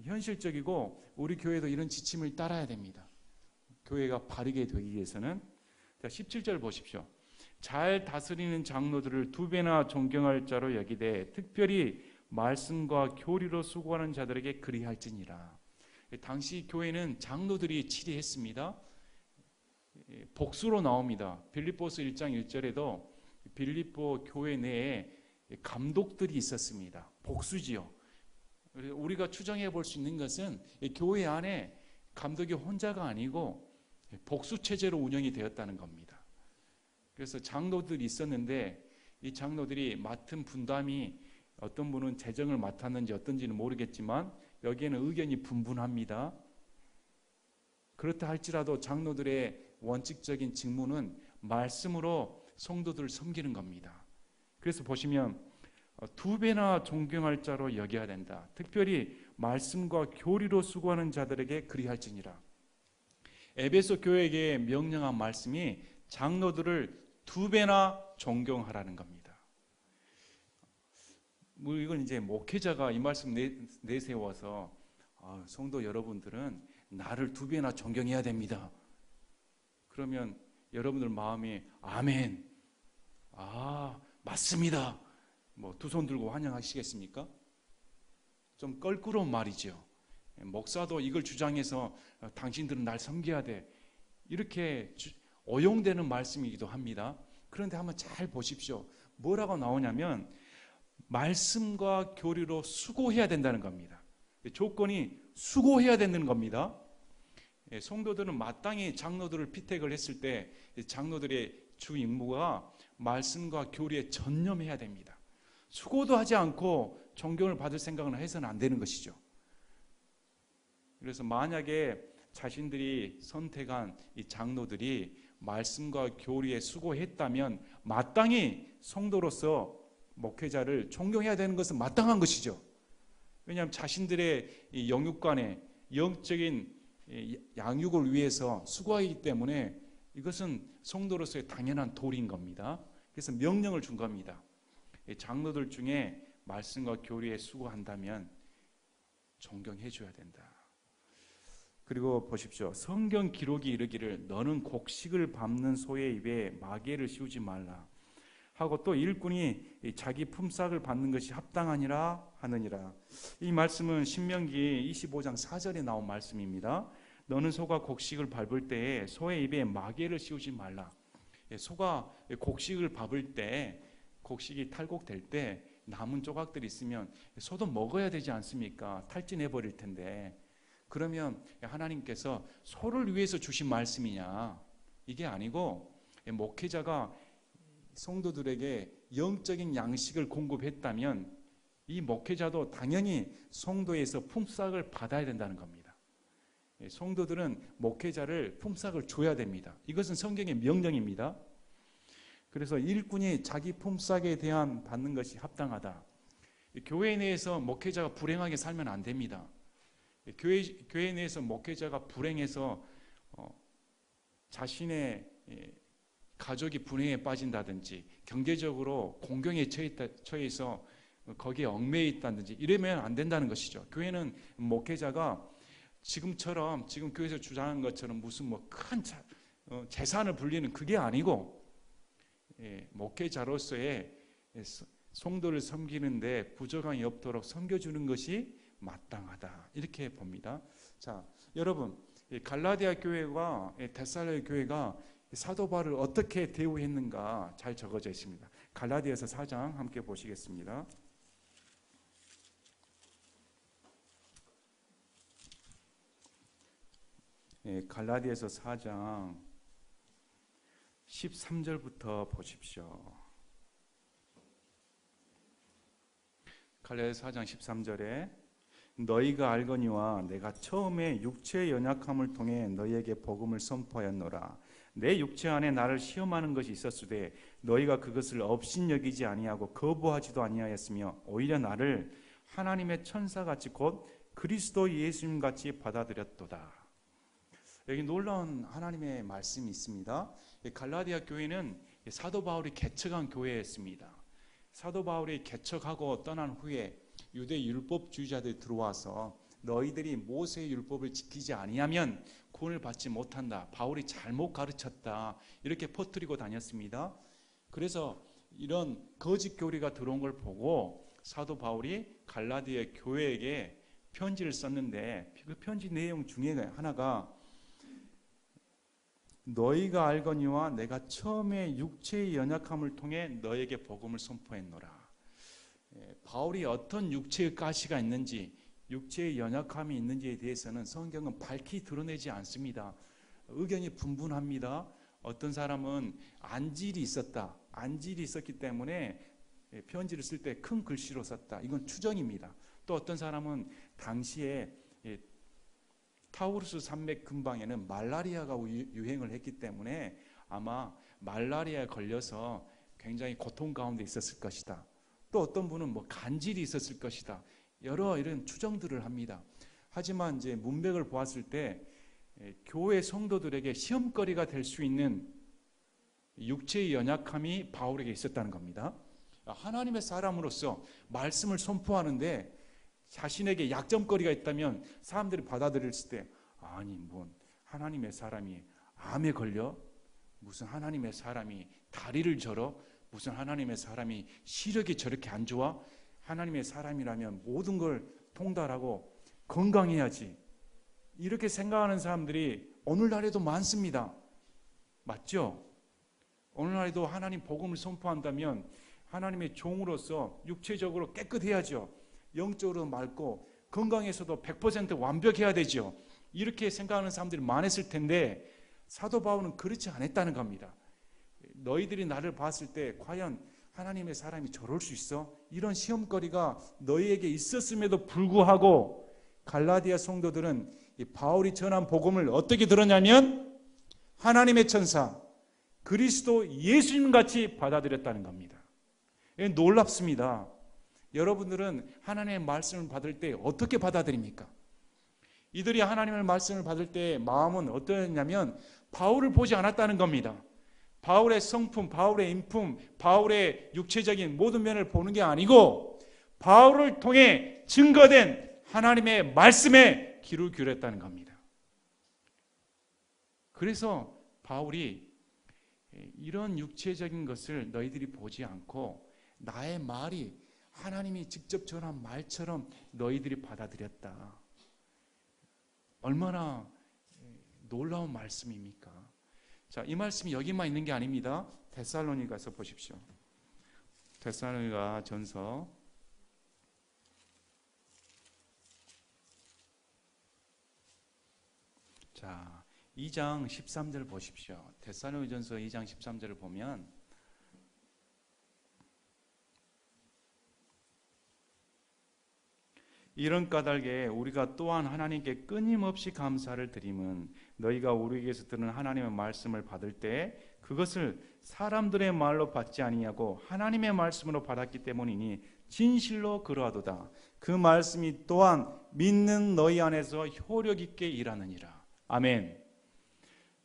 현실적이고 우리 교회도 이런 지침을 따라야 됩니다. 교회가 바르게 되기 위해서는. 자, 17절 보십시오. 잘 다스리는 장로들을 두 배나 존경할 자로 여기되 특별히 말씀과 교리로 수고하는 자들에게 그리할지니라. 당시 교회는 장로들이 치리했습니다. 복수로 나옵니다. 빌립보서 1장 1절에도 빌립보 교회 내에 감독들이 있었습니다. 복수지요. 우리가 추정해 볼 수 있는 것은 교회 안에 감독이 혼자가 아니고 복수 체제로 운영이 되었다는 겁니다. 그래서 장로들이 있었는데 이 장로들이 맡은 분담이 어떤 분은 재정을 맡았는지 어떤지는 모르겠지만 여기에는 의견이 분분합니다. 그렇다 할지라도 장로들의 원칙적인 직무는 말씀으로 성도들을 섬기는 겁니다. 그래서 보시면 두 배나 존경할 자로 여겨야 된다. 특별히 말씀과 교리로 수고하는 자들에게 그리할지니라. 에베소 교회에게 명령한 말씀이 장로들을 두 배나 존경하라는 겁니다. 이건 이제 목회자가 이 말씀 내세워서 성도 여러분들은 나를 두 배나 존경해야 됩니다. 그러면 여러분들 마음이 아멘, 맞습니다. 뭐 두 손 들고 환영하시겠습니까? 좀 껄끄러운 말이죠. 목사도 이걸 주장해서 당신들은 날 섬겨야 돼. 이렇게 오용되는 말씀이기도 합니다. 그런데 한번 잘 보십시오. 뭐라고 나오냐면 말씀과 교리로 수고해야 된다는 겁니다. 조건이 수고해야 되는 겁니다. 성도들은 마땅히 장로들을 피택을 했을 때 장로들의 주 임무가 말씀과 교리에 전념해야 됩니다. 수고도 하지 않고 존경을 받을 생각은 해서는 안 되는 것이죠. 그래서 만약에 자신들이 선택한 이 장로들이 말씀과 교리에 수고했다면 마땅히 성도로서 목회자를 존경해야 되는 것은 마땅한 것이죠. 왜냐하면 자신들의 이 영육간의 영적인 양육을 위해서 수고하기 때문에 이것은 성도로서의 당연한 도리인 겁니다. 그래서 명령을 준 겁니다. 장로들 중에 말씀과 교리에 수고한다면 존경해 줘야 된다. 그리고 보십시오. 성경 기록이 이르기를 너는 곡식을 밟는 소의 입에 마개를 씌우지 말라 하고 또 일꾼이 자기 품삯을 받는 것이 합당하니라 하느니라. 이 말씀은 신명기 25장 4절에 나온 말씀입니다. 너는 소가 곡식을 밟을 때에 소의 입에 마개를 씌우지 말라. 소가 곡식을 밟을 때 곡식이 탈곡될 때 남은 조각들이 있으면 소도 먹어야 되지 않습니까? 탈진해 버릴 텐데. 그러면 하나님께서 소를 위해서 주신 말씀이냐? 이게 아니고 목회자가 성도들에게 영적인 양식을 공급했다면 이 목회자도 당연히 성도에서 품삯을 받아야 된다는 겁니다. 성도들은 목회자를 품삯을 줘야 됩니다. 이것은 성경의 명령입니다. 그래서 일꾼이 자기 품삯에 대한 받는 것이 합당하다. 교회 내에서 목회자가 불행하게 살면 안 됩니다. 교회 내에서 목회자가 불행해서 자신의 가족이 불행에 빠진다든지 경제적으로 공경에 처해서 거기에 얽매여 있다든지 이러면 안 된다는 것이죠. 교회는 목회자가 지금처럼 지금 교회에서 주장하는 것처럼 무슨 뭐 큰 재산을 불리는 그게 아니고 목회자로서의 성도를 섬기는데 부족함이 없도록 섬겨주는 것이 마땅하다 이렇게 봅니다. 자, 여러분 갈라디아 교회와 데살로니가 교회가 사도 바울을 어떻게 대우했는가 잘 적어져 있습니다. 갈라디아서 4장 함께 보시겠습니다. 갈라디아서 4장 13절부터 보십시오. 갈라디아서 4장 13절에 너희가 알거니와 내가 처음에 육체의 연약함을 통해 너희에게 복음을 선포하였노라. 내 육체 안에 나를 시험하는 것이 있었으되 너희가 그것을 업신여기지 아니하고 거부하지도 아니하였으며 오히려 나를 하나님의 천사같이 곧 그리스도 예수님같이 받아들였도다. 여기 놀라운 하나님의 말씀이 있습니다. 갈라디아 교회는 사도 바울이 개척한 교회였습니다. 사도 바울이 개척하고 떠난 후에 유대 율법주의자들이 들어와서 너희들이 모세의 율법을 지키지 아니하면 구원을 받지 못한다. 바울이 잘못 가르쳤다. 이렇게 퍼뜨리고 다녔습니다. 그래서 이런 거짓 교리가 들어온 걸 보고 사도 바울이 갈라디아 교회에게 편지를 썼는데 그 편지 내용 중에 하나가 너희가 알거니와 내가 처음에 육체의 연약함을 통해 너에게 복음을 선포했노라. 바울이 어떤 육체의 가시가 있는지 육체의 연약함이 있는지에 대해서는 성경은 밝히 드러내지 않습니다. 의견이 분분합니다. 어떤 사람은 안질이 있었다. 안질이 있었기 때문에 편지를 쓸 때 큰 글씨로 썼다. 이건 추정입니다. 또 어떤 사람은 당시에 타우루스 산맥 근방에는 말라리아가 유행을 했기 때문에 아마 말라리아에 걸려서 굉장히 고통 가운데 있었을 것이다. 또 어떤 분은 뭐 간질이 있었을 것이다. 여러 이런 추정들을 합니다. 하지만 이제 문맥을 보았을 때 교회 성도들에게 시험거리가 될 수 있는 육체의 연약함이 바울에게 있었다는 겁니다. 하나님의 사람으로서 말씀을 선포하는데 자신에게 약점거리가 있다면 사람들이 받아들였을 때 아니 뭔 하나님의 사람이 암에 걸려? 무슨 하나님의 사람이 다리를 절어? 무슨 하나님의 사람이 시력이 저렇게 안 좋아? 하나님의 사람이라면 모든 걸 통달하고 건강해야지. 이렇게 생각하는 사람들이 오늘날에도 많습니다. 맞죠? 오늘날에도 하나님 복음을 선포한다면 하나님의 종으로서 육체적으로 깨끗해야죠. 영적으로 맑고 건강에서도 100% 완벽해야 되죠. 이렇게 생각하는 사람들이 많았을 텐데 사도 바울은 그렇지 않았다는 겁니다. 너희들이 나를 봤을 때 과연 하나님의 사람이 저럴 수 있어? 이런 시험거리가 너희에게 있었음에도 불구하고 갈라디아 성도들은 이 바울이 전한 복음을 어떻게 들었냐면 하나님의 천사 그리스도 예수님같이 받아들였다는 겁니다. 놀랍습니다. 여러분들은 하나님의 말씀을 받을 때 어떻게 받아들입니까? 이들이 하나님의 말씀을 받을 때 마음은 어떠했냐면 바울을 보지 않았다는 겁니다. 바울의 성품, 바울의 인품, 바울의 육체적인 모든 면을 보는 게 아니고 바울을 통해 증거된 하나님의 말씀에 귀를 기울였다는 겁니다. 그래서 바울이 이런 육체적인 것을 너희들이 보지 않고 나의 말이 하나님이 직접 전한 말처럼 너희들이 받아들였다. 얼마나 놀라운 말씀입니까? 자, 이 말씀이 여기만 있는 게 아닙니다. 데살로니가서 보십시오. 데살로니가 전서 2장 13절 보십시오. 데살로니전서 2장 13절을 보면 이런 까닭에 우리가 또한 하나님께 끊임없이 감사를 드림은 너희가 우리에게서 들은 하나님의 말씀을 받을 때 그것을 사람들의 말로 받지 아니하고 하나님의 말씀으로 받았기 때문이니 진실로 그러하도다. 그 말씀이 또한 믿는 너희 안에서 효력 있게 일하느니라. 아멘.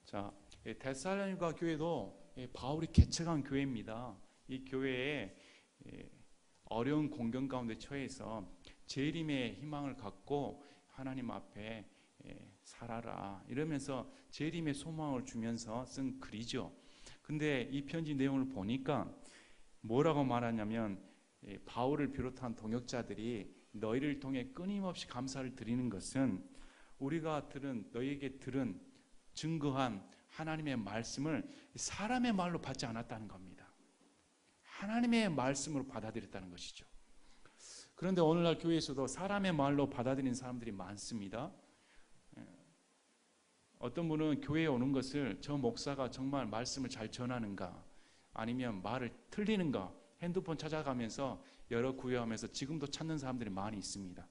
자, 데살로니가 교회도 바울이 개척한 교회입니다. 이 교회에 어려운 공경 가운데 처해서 재림의 희망을 갖고 하나님 앞에 살아라 이러면서 재림의 소망을 주면서 쓴 글이죠. 근데 이 편지 내용을 보니까 뭐라고 말하냐면 바울을 비롯한 동역자들이 너희를 통해 끊임없이 감사를 드리는 것은 우리가 너희에게 들은 증거한 하나님의 말씀을 사람의 말로 받지 않았다는 겁니다. 하나님의 말씀으로 받아들였다는 것이죠. 그런데 오늘날 교회에서도 사람의 말로 받아들이는 사람들이 많습니다. 어떤 분은 교회에 오는 것을 저 목사가 정말 말씀을 잘 전하는가 아니면 말을 틀리는가 핸드폰 찾아가면서 여러 구애하면서 지금도 찾는 사람들이 많이 있습니다.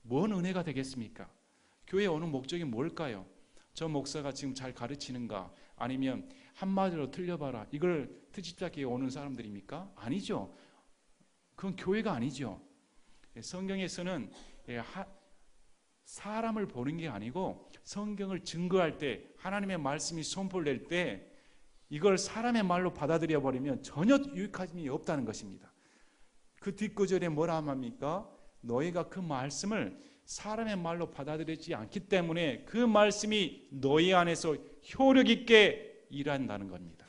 뭔 은혜가 되겠습니까? 교회에 오는 목적이 뭘까요? 저 목사가 지금 잘 가르치는가 아니면 한마디로 틀려봐라 이걸 트집잡기에 오는 사람들입니까? 아니죠. 그건 교회가 아니죠. 성경에서는 사람을 보는 게 아니고 성경을 증거할 때 하나님의 말씀이 선포될 때 이걸 사람의 말로 받아들여 버리면 전혀 유익함이 없다는 것입니다. 그 뒷구절에 뭐라 합니까? 너희가 그 말씀을 사람의 말로 받아들이지 않기 때문에 그 말씀이 너희 안에서 효력 있게 일한다는 겁니다.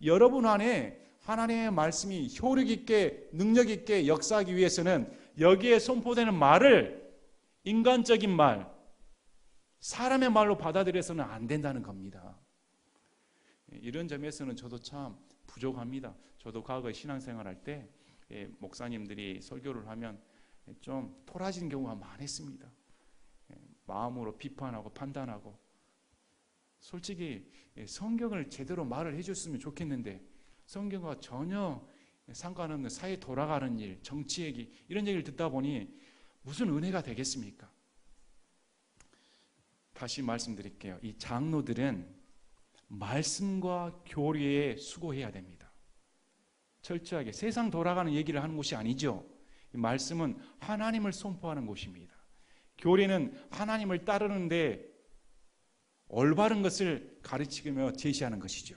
여러분 안에 하나님의 말씀이 효력 있게 능력 있게 역사하기 위해서는 여기에 선포되는 말을 인간적인 말, 사람의 말로 받아들여서는 안 된다는 겁니다. 이런 점에서는 저도 참 부족합니다. 저도 과거에 신앙생활할 때 목사님들이 설교를 하면 좀 토라지는 경우가 많았습니다. 마음으로 비판하고 판단하고 솔직히 성경을 제대로 말을 해줬으면 좋겠는데 성경과 전혀 상관없는 사회 돌아가는 일, 정치 얘기 이런 얘기를 듣다 보니 무슨 은혜가 되겠습니까? 다시 말씀드릴게요. 이 장로들은 말씀과 교리에 수고해야 됩니다. 철저하게 세상 돌아가는 얘기를 하는 곳이 아니죠. 이 말씀은 하나님을 선포하는 곳입니다. 교리는 하나님을 따르는데 올바른 것을 가르치며 제시하는 것이죠.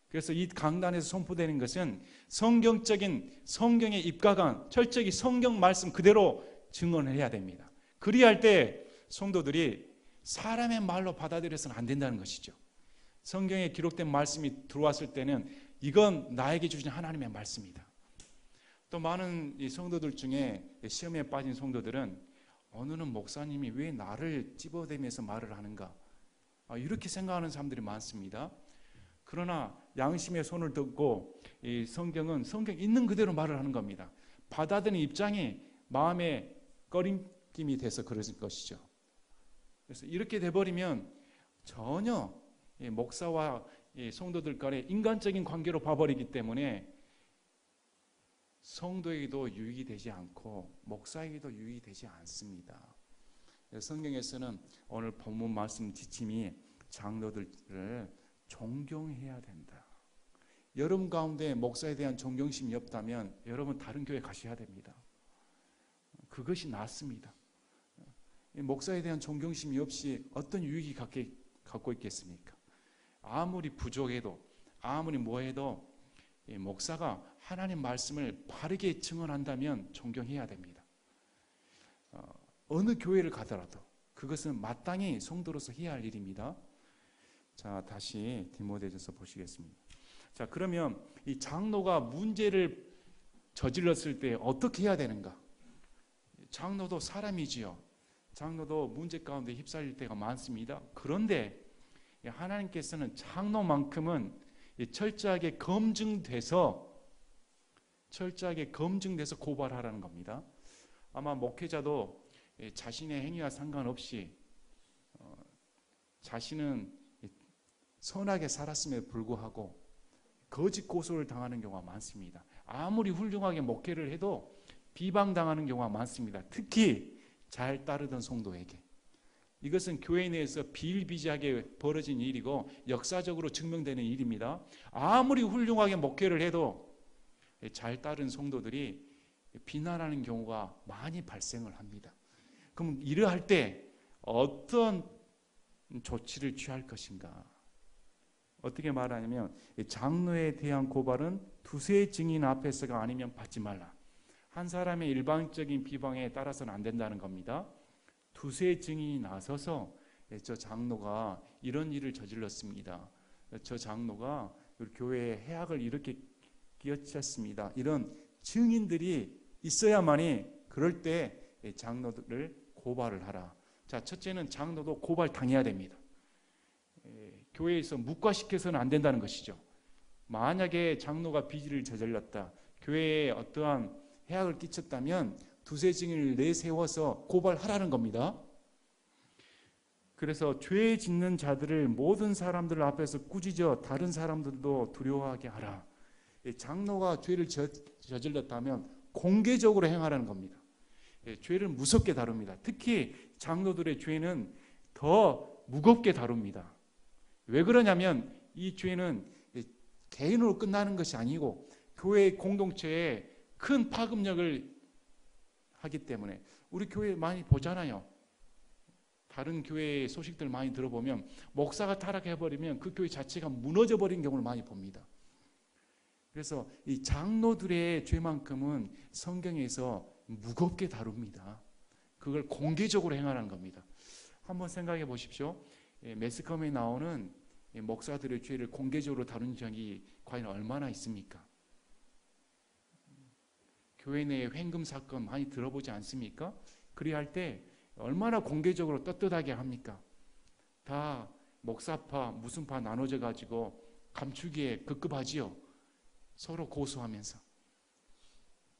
그래서 이 강단에서 선포되는 것은 성경에 입각한 철저히 성경 말씀 그대로 증언을 해야 됩니다. 그리할 때 성도들이 사람의 말로 받아들여서는 안 된다는 것이죠. 성경에 기록된 말씀이 들어왔을 때는 이건 나에게 주신 하나님의 말씀이다. 또 많은 이 성도들 중에 시험에 빠진 성도들은 어느는 목사님이 왜 나를 찝어대면서 말을 하는가 이렇게 생각하는 사람들이 많습니다. 그러나 양심의 손을 뜯고 이 성경은 성경 있는 그대로 말을 하는 겁니다. 받아들이는 입장이 마음에 꺼림낌이 돼서 그럴 것이죠. 그래서 이렇게 돼버리면 전혀 목사와 성도들 간의 인간적인 관계로 봐버리기 때문에 성도에게도 유익이 되지 않고 목사에게도 유익이 되지 않습니다. 성경에서는 오늘 본문 말씀 지침이 장로들을 존경해야 된다. 여러분 가운데 목사에 대한 존경심이 없다면 여러분 다른 교회 가셔야 됩니다. 그것이 낫습니다. 목사에 대한 존경심이 없이 어떤 유익이 갖고 있겠습니까? 아무리 부족해도 아무리 뭐해도 목사가 하나님 말씀을 바르게 증언한다면 존경해야 됩니다. 어느 교회를 가더라도 그것은 마땅히 성도로서 해야 할 일입니다. 자, 다시 디모데전서 보시겠습니다. 자, 그러면 이 장로가 문제를 저질렀을 때 어떻게 해야 되는가? 장로도 사람이지요. 장로도 문제 가운데 휩싸일 때가 많습니다. 그런데 하나님께서는 장로만큼은 철저하게 검증돼서 고발하라는 겁니다. 아마 목회자도 자신의 행위와 상관없이 자신은 선하게 살았음에도 불구하고 거짓 고소를 당하는 경우가 많습니다. 아무리 훌륭하게 목회를 해도 비방당하는 경우가 많습니다. 특히 잘 따르던 성도에게. 이것은 교회 내에서 비일비재하게 벌어진 일이고 역사적으로 증명되는 일입니다. 아무리 훌륭하게 목회를 해도 잘 따른 성도들이 비난하는 경우가 많이 발생을 합니다. 그럼 이러할 때 어떤 조치를 취할 것인가? 어떻게 말하냐면 장로에 대한 고발은 두세 증인 앞에서가 아니면 받지 말라. 한 사람의 일방적인 비방에 따라서는 안 된다는 겁니다. 두세 증인이 나서서 저 장로가 이런 일을 저질렀습니다. 저 장로가 우리 교회에 해악을 이렇게 끼쳤습니다. 이런 증인들이 있어야만이 그럴 때 장로들을 고발을 하라. 자, 첫째는 장로도 고발 당해야 됩니다. 교회에서 묵과시켜서는 안 된다는 것이죠. 만약에 장로가 비리를 저질렀다, 교회에 어떠한 해악을 끼쳤다면 두세 증인을 내세워서 고발하라는 겁니다. 그래서 죄 짓는 자들을 모든 사람들 앞에서 꾸짖어 다른 사람들도 두려워하게 하라. 장로가 죄를 저질렀다면 공개적으로 행하라는 겁니다. 죄를 무섭게 다룹니다. 특히 장로들의 죄는 더 무겁게 다룹니다. 왜 그러냐면 이 죄는 개인으로 끝나는 것이 아니고 교회 공동체에 큰 파급력을 하기 때문에 우리 교회 많이 보잖아요. 다른 교회의 소식들 많이 들어보면 목사가 타락해버리면 그 교회 자체가 무너져버린 경우를 많이 봅니다. 그래서 이 장로들의 죄만큼은 성경에서 무겁게 다룹니다. 그걸 공개적으로 행하라는 겁니다. 한번 생각해 보십시오. 매스컴에 나오는 목사들의 죄를 공개적으로 다룬 적이 과연 얼마나 있습니까? 교회 내의 횡금 사건 많이 들어보지 않습니까? 그리할 때 얼마나 공개적으로 떳떳하게 합니까? 다 목사파, 무슨 파 나눠져 가지고 감추기에 급급하지요. 서로 고소하면서.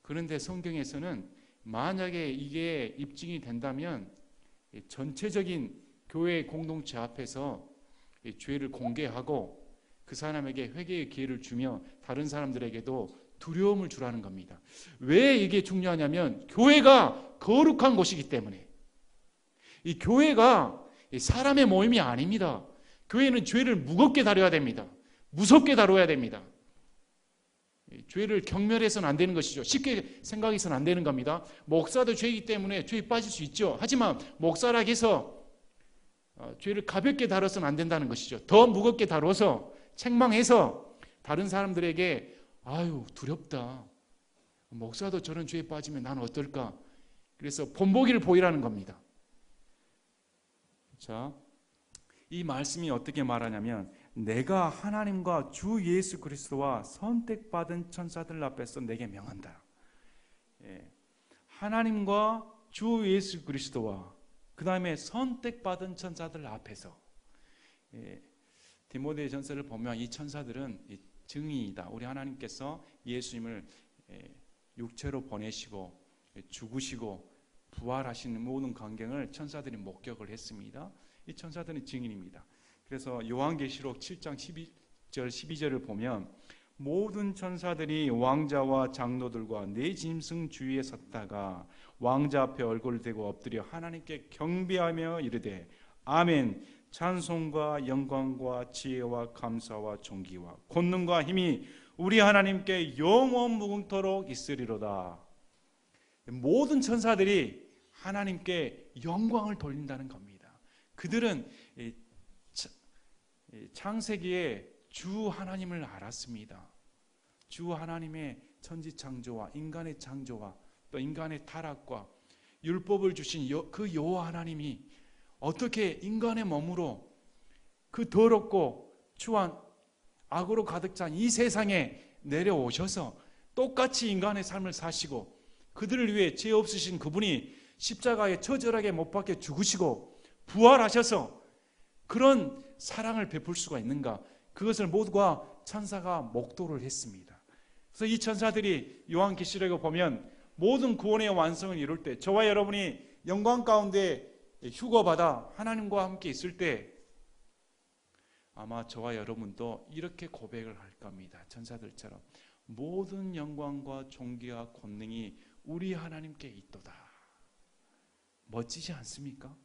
그런데 성경에서는 만약에 이게 입증이 된다면 전체적인 교회 공동체 앞에서 죄를 공개하고 그 사람에게 회개의 기회를 주며 다른 사람들에게도 두려움을 주라는 겁니다. 왜 이게 중요하냐면 교회가 거룩한 곳이기 때문에. 이 교회가 사람의 모임이 아닙니다. 교회는 죄를 무겁게 다뤄야 됩니다. 무섭게 다뤄야 됩니다. 죄를 경멸해서는 안 되는 것이죠. 쉽게 생각해서는 안 되는 겁니다. 목사도 죄이기 때문에 죄에 빠질 수 있죠. 하지만 목사라 해서 죄를 가볍게 다뤄서는 안 된다는 것이죠. 더 무겁게 다뤄서 책망해서 다른 사람들에게 아유 두렵다. 목사도 저런 죄에 빠지면 나는 어떨까? 그래서 본보기를 보이라는 겁니다. 자, 이 말씀이 어떻게 말하냐면 내가 하나님과 주 예수 그리스도와 선택받은 천사들 앞에서 내게 명한다. 하나님과 주 예수 그리스도와 그 다음에 선택받은 천사들 앞에서 디모데 전서를 보면 이 천사들은 증인이다. 우리 하나님께서 예수님을 육체로 보내시고 죽으시고 부활하시는 모든 광경을 천사들이 목격을 했습니다. 이 천사들은 증인입니다. 그래서 요한계시록 7장 12절 12절을 보면 모든 천사들이 왕자와 장로들과 네 짐승 주위에 섰다가 왕자 앞에 얼굴을 대고 엎드려 하나님께 경배하며 이르되 아멘. 찬송과 영광과 지혜와 감사와 존귀와 권능과 힘이 우리 하나님께 영원 무궁토록 있으리로다. 모든 천사들이 하나님께 영광을 돌린다는 겁니다. 그들은 창세기에 주 하나님을 알았습니다. 주 하나님의 천지창조와 인간의 창조와 또 인간의 타락과 율법을 주신 그 여호와 하나님이 어떻게 인간의 몸으로 그 더럽고 추한 악으로 가득 찬 이 세상에 내려오셔서 똑같이 인간의 삶을 사시고 그들을 위해 죄 없으신 그분이 십자가에 처절하게 못 박혀 죽으시고 부활하셔서 그런 사랑을 베풀 수가 있는가? 그것을 모두가 천사가 목도를 했습니다. 그래서 이 천사들이 요한계시록에 보면 모든 구원의 완성을 이룰 때 저와 여러분이 영광 가운데 휴거받아 하나님과 함께 있을 때 아마 저와 여러분도 이렇게 고백을 할 겁니다. 천사들처럼 모든 영광과 존귀와 권능이 우리 하나님께 있도다. 멋지지 않습니까?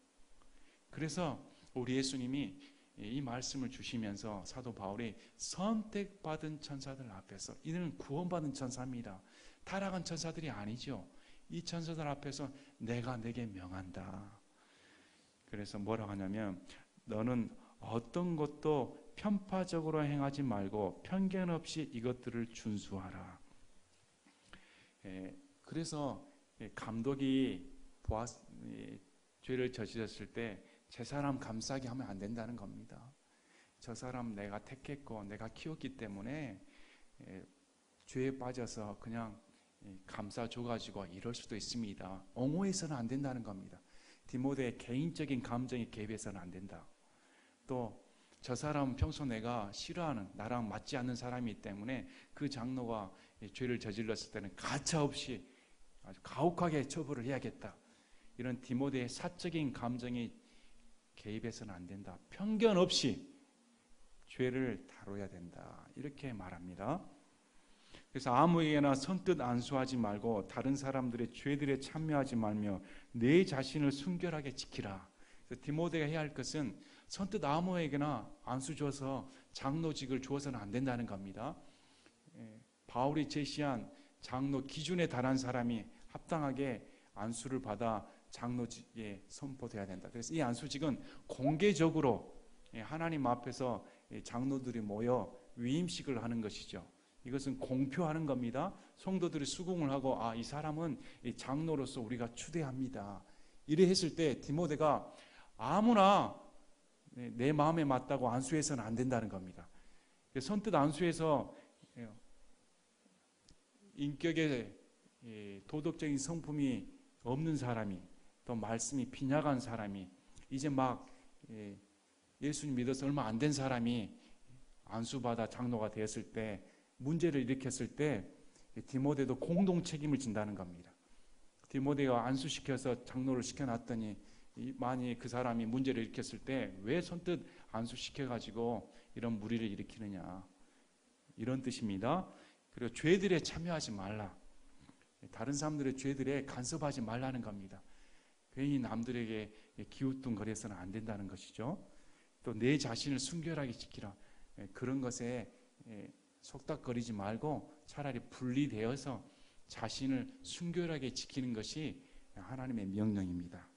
그래서 우리 예수님이 이 말씀을 주시면서 사도 바울이 선택받은 천사들 앞에서 이들은 구원받은 천사입니다. 타락한 천사들이 아니죠. 이 천사들 앞에서 내가 내게 명한다. 그래서 뭐라고 하냐면 너는 어떤 것도 편파적으로 행하지 말고 편견 없이 이것들을 준수하라. 그래서 감독이 죄를 저질렀을 때 제 사람 감싸게 하면 안 된다는 겁니다. 저 사람 내가 택했고 내가 키웠기 때문에 죄에 빠져서 그냥 감싸줘가지고 이럴 수도 있습니다. 옹호해서는 안 된다는 겁니다. 디모데의 개인적인 감정에 개입해서는 안 된다. 또 저 사람은 평소 내가 싫어하는, 나랑 맞지 않는 사람이기 때문에 그 장로가 죄를 저질렀을 때는 가차없이 아주 가혹하게 처벌을 해야겠다. 이런 디모데의 사적인 감정이 개입해서는 안 된다. 편견 없이 죄를 다뤄야 된다. 이렇게 말합니다. 그래서 아무에게나 선뜻 안수하지 말고 다른 사람들의 죄들에 참여하지 말며 내 자신을 순결하게 지키라. 그래서 디모데가 해야 할 것은 선뜻 아무에게나 안수 줘서 장로직을 주어서는 안 된다는 겁니다. 바울이 제시한 장로 기준에 달한 사람이 합당하게 안수를 받아 장로직에 선포돼야 된다. 그래서 이 안수직은 공개적으로 하나님 앞에서 장로들이 모여 위임식을 하는 것이죠. 이것은 공표하는 겁니다. 성도들이 수긍을 하고 이 사람은 장로로서 우리가 추대합니다. 이래 했을 때 디모데가 아무나 내 마음에 맞다고 안수해서는 안 된다는 겁니다. 선뜻 안수해서 인격에 도덕적인 성품이 없는 사람이, 또 말씀이 빈약한 사람이, 이제 막 예수님 믿어서 얼마 안 된 사람이 안수받아 장로가 되었을 때, 문제를 일으켰을 때 디모데도 공동 책임을 진다는 겁니다. 디모데가 안수시켜서 장로를 시켜놨더니 만약 그 사람이 문제를 일으켰을 때 왜 선뜻 안수시켜가지고 이런 무리를 일으키느냐, 이런 뜻입니다. 그리고 죄들에 참여하지 말라. 다른 사람들의 죄들에 간섭하지 말라는 겁니다. 괜히 남들에게 기웃뚱거려서는 안 된다는 것이죠. 또 내 자신을 순결하게 지키라. 그런 것에 속닥거리지 말고 차라리 분리되어서 자신을 순결하게 지키는 것이 하나님의 명령입니다.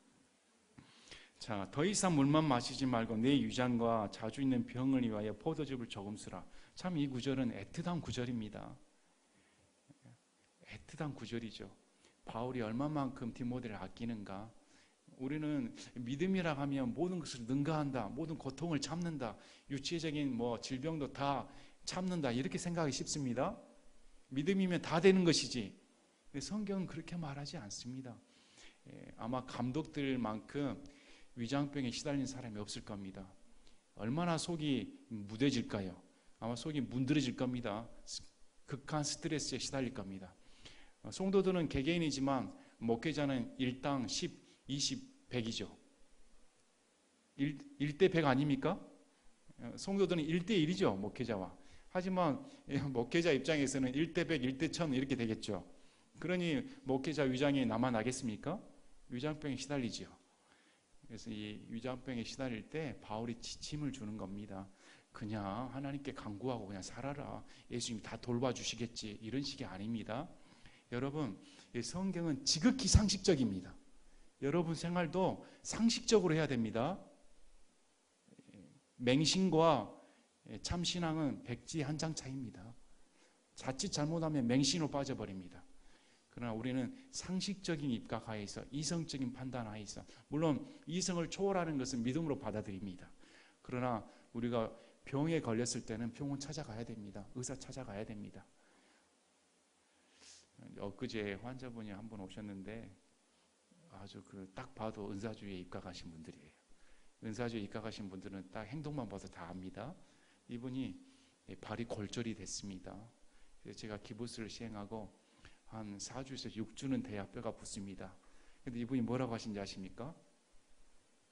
자, 더 이상 물만 마시지 말고 내 위장과 자주 있는 병을 위하여 포도즙을 조금 쓰라. 참 이 구절은 애틋한 구절입니다. 애틋한 구절이죠. 바울이 얼마만큼 디모데를 아끼는가. 우리는 믿음이라 하면 모든 것을 능가한다, 모든 고통을 참는다, 육체적인 질병도 다 참는다, 이렇게 생각하기 쉽습니다. 믿음이면 다 되는 것이지. 성경은 그렇게 말하지 않습니다. 아마 감독들만큼 위장병에 시달린 사람이 없을 겁니다. 얼마나 속이 무뎌질까요? 아마 속이 문드러질 겁니다. 극한 스트레스에 시달릴 겁니다. 성도들은 개개인이지만 목회자는 일당 10, 20, 100이죠. 1대 100 아닙니까? 성도들은 1대 1이죠, 목회자와. 하지만 목회자 입장에서는 1대 100, 1대 1000 이렇게 되겠죠. 그러니 목회자 위장이 남아나겠습니까? 위장병에 시달리죠. 그래서 이 위장병에 시달릴 때 바울이 지침을 주는 겁니다. 그냥 하나님께 간구하고 그냥 살아라. 예수님이 다 돌봐주시겠지. 이런 식이 아닙니다. 여러분, 성경은 지극히 상식적입니다. 여러분 생활도 상식적으로 해야 됩니다. 맹신과 참신앙은 백지 한 장 차이입니다. 자칫 잘못하면 맹신으로 빠져버립니다. 그러나 우리는 상식적인 입각하에서, 이성적인 판단하에서, 물론 이성을 초월하는 것은 믿음으로 받아들입니다. 그러나 우리가 병에 걸렸을 때는 병원 찾아가야 됩니다. 의사 찾아가야 됩니다. 엊그제 환자분이 한 분 오셨는데 아주 딱 봐도 은사주의에 입각하신 분들이에요. 은사주의에 입각하신 분들은 딱 행동만 봐도 다 압니다. 이분이 발이 골절이 됐습니다. 그래서 제가 기부스를 시행하고 한 4주에서 6주는 돼야 뼈가 붙습니다. 근데 이분이 뭐라고 하신지 아십니까?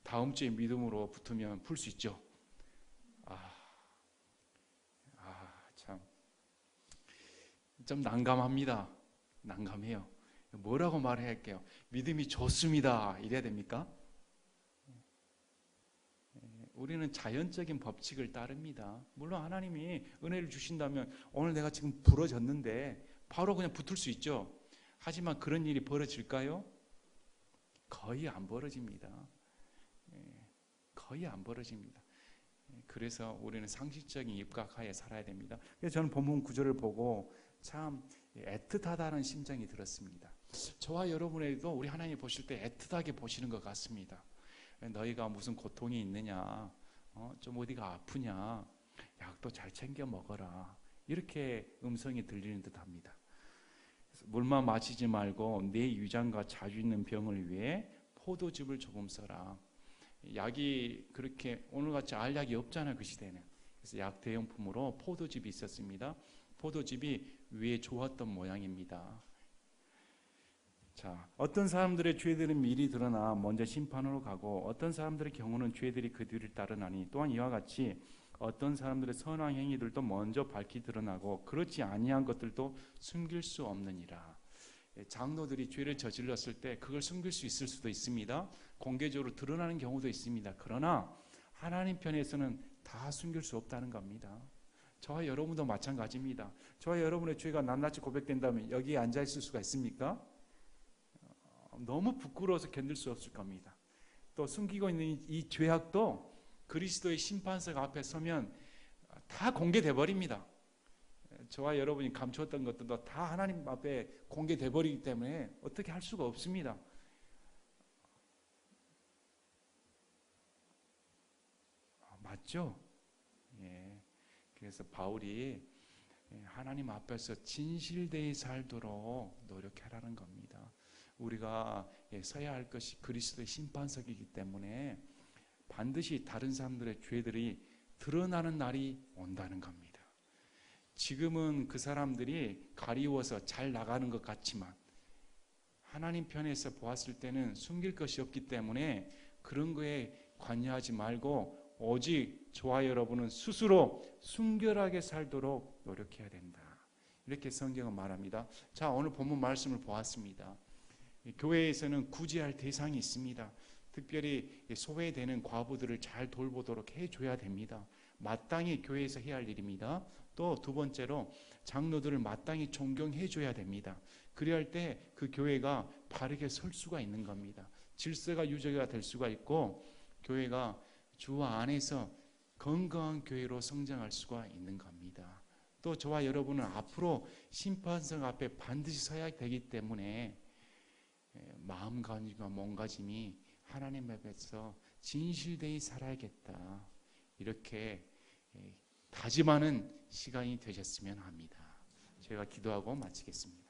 다음 주에 믿음으로 붙으면 풀 수 있죠. 참 좀 난감합니다. 난감해요. 뭐라고 말해야 할게요? 믿음이 좋습니다. 이래야 됩니까? 우리는 자연적인 법칙을 따릅니다. 물론 하나님이 은혜를 주신다면 오늘 내가 지금 부러졌는데 바로 그냥 붙을 수 있죠. 하지만 그런 일이 벌어질까요? 거의 안 벌어집니다. 거의 안 벌어집니다. 그래서 우리는 상식적인 입각하에 살아야 됩니다. 그래서 저는 본문 구절을 보고 참 애틋하다는 심정이 들었습니다. 저와 여러분에도 우리 하나님 보실 때 애틋하게 보시는 것 같습니다. 너희가 무슨 고통이 있느냐, 좀 어디가 아프냐, 약도 잘 챙겨 먹어라. 이렇게 음성이 들리는 듯합니다. 물만 마시지 말고 내 유장과 자주 있는 병을 위해 포도즙을 조금 써라. 약이 그렇게 오늘같이 알약이 없잖아요, 그 시대는. 그래서 약 대용품으로 포도즙이 있었습니다. 포도즙이 위에 좋았던 모양입니다. 자, 어떤 사람들의 죄들은 미리 드러나 먼저 심판으로 가고 어떤 사람들의 경우는 죄들이 그 뒤를 따르나니 또한 이와 같이 어떤 사람들의 선한 행위들도 먼저 밝히 드러나고 그렇지 아니한 것들도 숨길 수 없느니라. 장로들이 죄를 저질렀을 때 그걸 숨길 수 있을 수도 있습니다. 공개적으로 드러나는 경우도 있습니다. 그러나 하나님 편에서는 다 숨길 수 없다는 겁니다. 저와 여러분도 마찬가지입니다. 저와 여러분의 죄가 낱낱이 고백된다면 여기에 앉아 있을 수가 있습니까? 너무 부끄러워서 견딜 수 없을 겁니다. 또 숨기고 있는 이 죄악도 그리스도의 심판석 앞에 서면 다 공개돼 버립니다. 저와 여러분이 감추었던 것들도 다 하나님 앞에 공개돼 버리기 때문에 어떻게 할 수가 없습니다. 맞죠? 예. 그래서 바울이 하나님 앞에서 진실되이 살도록 노력하라는 겁니다. 우리가 서야 할 것이 그리스도의 심판석이기 때문에 반드시 다른 사람들의 죄들이 드러나는 날이 온다는 겁니다. 지금은 그 사람들이 가리워서 잘 나가는 것 같지만 하나님 편에서 보았을 때는 숨길 것이 없기 때문에 그런 거에 관여하지 말고 오직 저와 여러분은 스스로 순결하게 살도록 노력해야 된다. 이렇게 성경은 말합니다. 자, 오늘 본문 말씀을 보았습니다. 교회에서는 구제할 대상이 있습니다. 특별히 소외되는 과부들을 잘 돌보도록 해줘야 됩니다. 마땅히 교회에서 해야 할 일입니다. 또 두 번째로 장로들을 마땅히 존경해줘야 됩니다. 그래야 할 때 그 교회가 바르게 설 수가 있는 겁니다. 질서가 유지가 될 수가 있고 교회가 주 안에서 건강한 교회로 성장할 수가 있는 겁니다. 또 저와 여러분은 앞으로 심판석 앞에 반드시 서야 되기 때문에 마음가짐과 몸가짐이 하나님 앞에서 진실되이 살아야겠다. 이렇게 다짐하는 시간이 되셨으면 합니다. 제가 기도하고 마치겠습니다.